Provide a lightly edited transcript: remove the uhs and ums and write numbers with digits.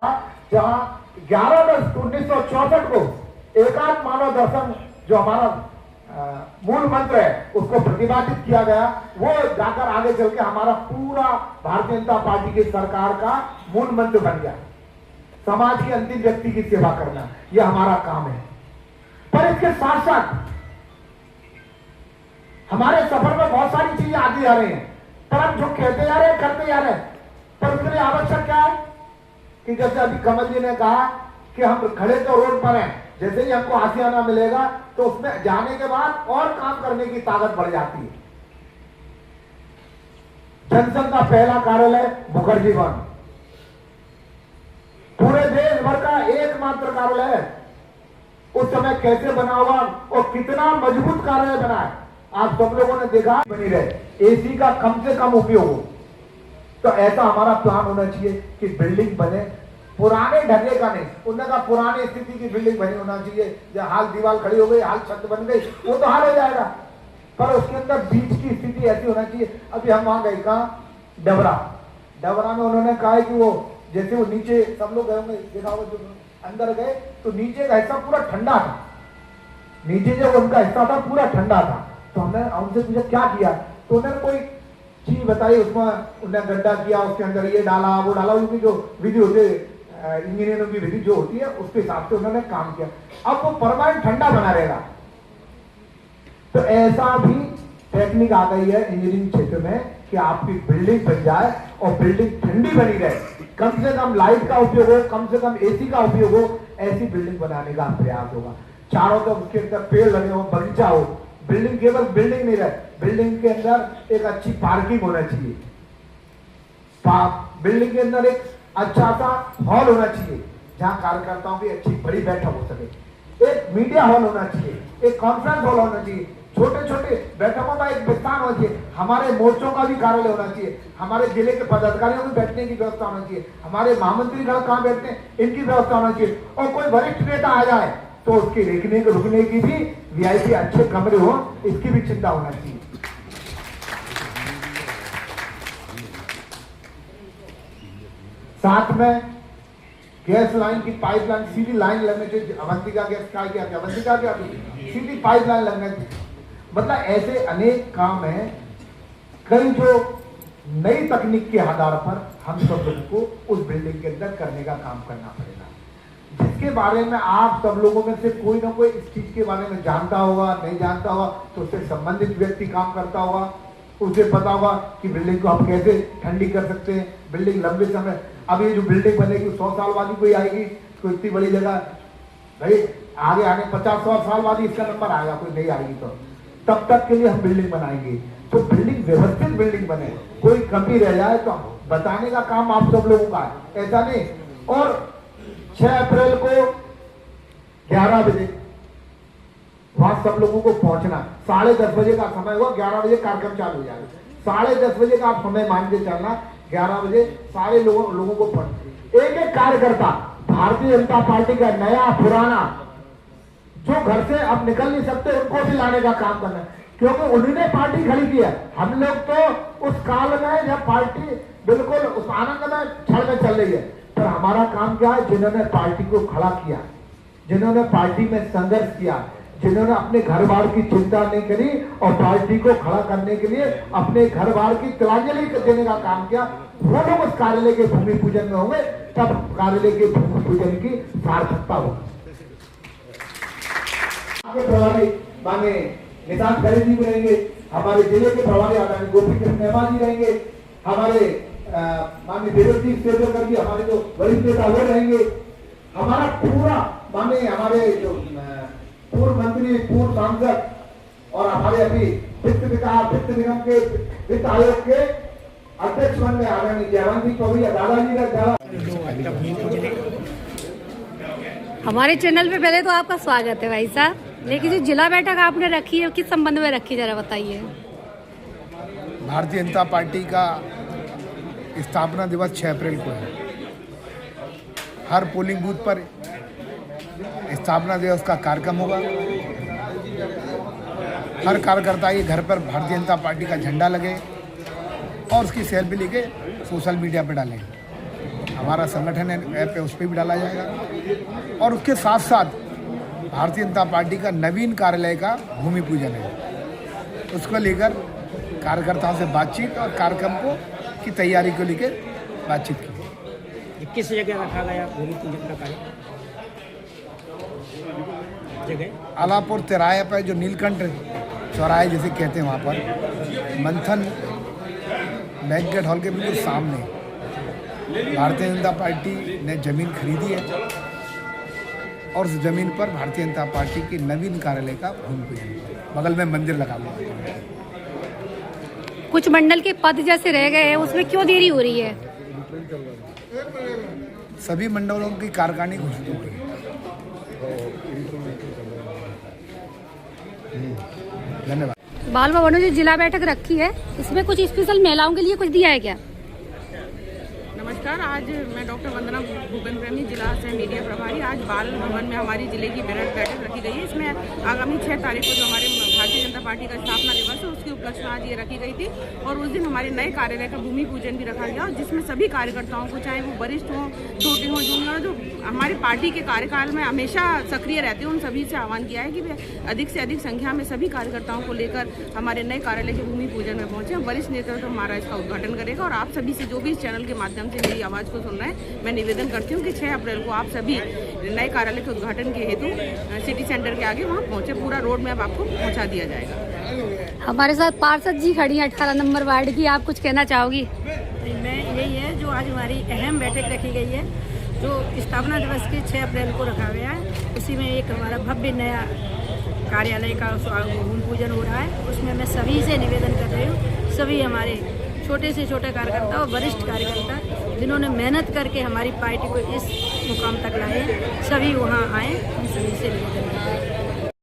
जहां 11 अगस्त 1964 को एकात्म मानव दर्शन जो हमारा मूल मंत्र है उसको प्रतिपादित किया गया, वो जाकर आगे चल के हमारा पूरा भारतीय जनता पार्टी की सरकार का मूल मंत्र बन गया। समाज के अंतिम व्यक्ति की सेवा करना, यह हमारा काम है। पर इसके साथ साथ हमारे सफर में बहुत सारी चीजें आती जा रही हैं, पर हम जो कहते जा रहे हैं करते जा रहे हैं। पर उसके लिए आवश्यक क्या है कि जैसे अभी कमल जी ने कहा कि हम खड़े तो रोड पर हैं, जैसे ही हमको आशियाना मिलेगा तो उसमें जाने के बाद और काम करने की ताकत बढ़ जाती है। जनसंघ का पहला कार्यालय मुखर्जी भवन पूरे देश भर का एकमात्र कार्यालय है। उस समय कैसे बना हुआ और कितना मजबूत कार्यालय बना है आप सब लोगों ने देखा। बनी रहे, एसी का कम से कम उपयोग हो, तो ऐसा हमारा प्लान होना चाहिए कि बिल्डिंग बने पुराने ढंगे का नहीं, उन्होंने कहा पुरानी स्थिति की बिल्डिंग बनी होना चाहिए। जब हाल दीवार खड़ी हो गई, हाल छत बन गई, वो तो हाल हो जाएगा, पर उसके अंदर बीच की स्थिति ऐसी होना चाहिए। अभी हम वहां गए कहा डबरा में उन्होंने कहा है कि वो जैसे वो नीचे सब लोग गए होंगे, देखा होगा, जो अंदर गए तो नीचे का हिस्सा पूरा ठंडा था, नीचे जो उनका हिस्सा था पूरा ठंडा था। तो हमने उनसे पूछा क्या किया, तो उन्होंने कोई चीज बताई, उसमें उन्होंने गड्ढा किया, उसके अंदर ये डाला वो डाला, उनकी जो विधि होती है इंजीनियरों की विधि जो होती है उसके हिसाब से उन्होंने काम किया। अब वो परमानेंट ठंडा बना रहेगा। तो ऐसा भी टेक्निक आ गई है इंजीनियरिंग क्षेत्र में कि आपकी बिल्डिंग बन जाए और बिल्डिंग ठंडी बनी रहे, कम से कम लाइट का उपयोग हो, कम से कम एसी का उपयोग हो, ऐसी बिल्डिंग बनाने का प्रयास होगा। चारों तरफ उसके अंदर पेड़ लगे हो, बगीचा हो, बिल्डिंग केवल बिल्डिंग नहीं रहे, बिल्डिंग के अंदर एक अच्छी पार्किंग होना चाहिए, बिल्डिंग के अंदर एक अच्छा सा हॉल होना चाहिए जहां कार्यकर्ताओं की अच्छी बड़ी बैठक हो सके, एक मीडिया हॉल होना चाहिए, एक कॉन्फ्रेंस हॉल होना चाहिए, छोटे छोटे बैठकों का एक विस्तार होना चाहिए, हमारे मोर्चों का भी कार्यालय होना चाहिए, हमारे जिले के पदाधिकारियों की बैठने की व्यवस्था होना चाहिए, हमारे महामंत्री गण कहाँ बैठते हैं इनकी व्यवस्था होना चाहिए। और कोई वरिष्ठ नेता आ जाए तो उसके रुकने की भी वीआईपी अच्छे कमरे हो, इसकी भी चिंता होना चाहिए। साथ में गैस लाइन की पाइपलाइन सीधी लाइन लगने चाहिए, अवंतिका गैस का क्या अवंतिका क्या सीधी पाइपलाइन लगने चाहिए। मतलब ऐसे अनेक काम हैं, कई जो नई तकनीक के आधार पर हम सब लोगों को उस बिल्डिंग के अंदर करने का काम करना पड़ेगा, जिसके बारे में आप सब लोगों में से कोई ना कोई इस चीज के बारे में जानता होगा, नहीं जानता होगा तो उससे संबंधित व्यक्ति काम करता होगा, उसे पता होगा कि बिल्डिंग को आप कैसे ठंडी कर सकते हैं। बिल्डिंग लंबे समय, अब ये जो बिल्डिंग बनेगी 100 साल बाद ही कोई आएगी, कोई इतनी बड़ी जगह भाई आगे आने 50-100 साल बाद ही इसका नंबर आएगा, कोई नहीं आएगी तो तब तक के लिए हम बिल्डिंग बनाएंगे। तो बिल्डिंग व्यवस्थित बिल्डिंग बने, कोई कमी रह जाए तो बताने का काम आप सब लोगों का है, ऐसा नहीं। और 6 अप्रैल को 11 बजे वहां सब लोगों को पहुंचना, 10:30 बजे का समय हुआ, 11 बजे कार्यक्रम चालू हो जाएगा, 10:30 बजे का आप समय मान के चलना, 11 बजे सारे लोगों को पहुंचना। एक एक कार्यकर्ता भारतीय जनता पार्टी का नया पुराना जो घर से अब निकल नहीं सकते उनको भी लाने का काम करना है, क्योंकि उन्होंने पार्टी खड़ी की है। हम लोग तो उस काल में जब पार्टी बिल्कुल उस आनंद में छड़ में चल रही है, पर हमारा काम क्या है, जिन्होंने पार्टी को खड़ा किया, जिन्होंने पार्टी में संघर्ष किया, जिन्होंने अपने घर बार की चिंता नहीं करी और पार्टी को खड़ा करने के लिए अपने घर बार की तिलांजलि देने का काम किया, वो लोग उस कार्यालय के भूमि पूजन में होंगे, तब कार्यालय के भूमि पूजन की सार्थकता होगी। प्रभारी माने निशांत खरे जी भी रहेंगे, हमारे जिले के प्रभारी आदरणीय गोपी कृष्ण नेमा जी रहेंगे, हमारे माननीय देवेंद्र सेवकर जी हमारे जो वरिष्ठ नेता वो रहेंगे, हमारा पूरा माने हमारे जो पूर्व मंत्री, पूर्व सांसद और हमारे अभी वित्त निगम के वित्त आयोग के अध्यक्ष बन गए आदरणीय जयवंती चौधरी दादाजी का। हमारे चैनल पे पहले तो आपका स्वागत है भाई साहब, लेकिन जो जिला बैठक आपने रखी है किस संबंध में रखी, जरा बताइए। भारतीय जनता पार्टी का स्थापना दिवस 6 अप्रैल को है। हर पोलिंग बूथ पर स्थापना दिवस का कार्यक्रम होगा। हर कार्यकर्ता के घर पर भारतीय जनता पार्टी का झंडा लगे और उसकी सेल्फी लेके सोशल मीडिया पर डालें। हमारा संगठन ऐप है, उस पर भी डाला जाएगा। और उसके साथ साथ भारतीय जनता पार्टी का नवीन कार्यालय का भूमि पूजन है, उसको लेकर कार्यकर्ताओं से बातचीत और कार्यक्रम को की तैयारी को लेकर बातचीत की। किस जगह रखा गया भूमि पूजन का कार्य? जगह आलापुर तिराहे पर जो नीलकंठ चौराहे जैसे कहते हैं, वहाँ पर मंथन बैंक्वेट हॉल के बिल्कुल सामने भारतीय जनता पार्टी ने ज़मीन खरीदी है और उस ज़मीन पर भारतीय जनता पार्टी के नवीन कार्यालय का भूमि पूजन, बगल में मंदिर लगा हुआ है। कुछ मंडल के पद जैसे रह गए हैं, उसमें क्यों देरी हो रही है? सभी मंडलों की कार्यकारिणी घोषित हो गई है। धन्यवाद। बाल भवनों जो जिला बैठक रखी है, इसमें कुछ स्पेशल महिलाओं के लिए कुछ दिया है क्या? नमस्कार, आज मैं डॉक्टर वंदना भूपेन प्रेमी, जिला सह मीडिया प्रभारी। आज बाल भवन में हमारी जिले की बैठक रखी गई है। इसमें आगामी 6 तारीख को जो हमारे भारतीय जनता पार्टी का स्थापना दिवस है, उसके उपलक्ष्य में आज ये रखी गई थी और उस दिन हमारे नए कार्यालय का भूमि पूजन भी रखा गया, और जिसमें सभी कार्यकर्ताओं को, चाहे वो वरिष्ठ हों, छोटे हों, जूनियर, जो हमारी पार्टी के कार्यकाल में हमेशा सक्रिय रहते हैं, उन सभी से आह्वान किया है कि वे अधिक से अधिक संख्या में सभी कार्यकर्ताओं को लेकर हमारे नए कार्यालय के भूमि पूजन में पहुंचे। वरिष्ठ नेतृत्व हमारा इसका उद्घाटन करेगा और आप सभी से, जो भी इस चैनल के माध्यम से मेरी आवाज़ को सुन रहे हैं, मैं निवेदन करती हूँ कि 6 अप्रैल को आप सभी नए कार्यालय के उद्घाटन के हेतु सिटी सेंटर के आगे वहाँ पहुँचे। पूरा रोड मैप आपको पहुँचा दिया जाएगा। हमारे साथ पार्षद जी खड़ी हैं 18 नंबर वार्ड की, आप कुछ कहना चाहोगी? मैं यही है, जो आज हमारी अहम बैठक रखी गई है, जो स्थापना दिवस के 6 अप्रैल को रखा गया है, उसी में एक हमारा भव्य नया कार्यालय का भूमि पूजन हो रहा है। उसमें मैं सभी से निवेदन कर रही हूँ, सभी हमारे छोटे से छोटे कार्यकर्ता और वरिष्ठ कार्यकर्ता जिन्होंने मेहनत करके हमारी पार्टी को इस मुकाम तक लाए, सभी वहाँ आए। हम सभी से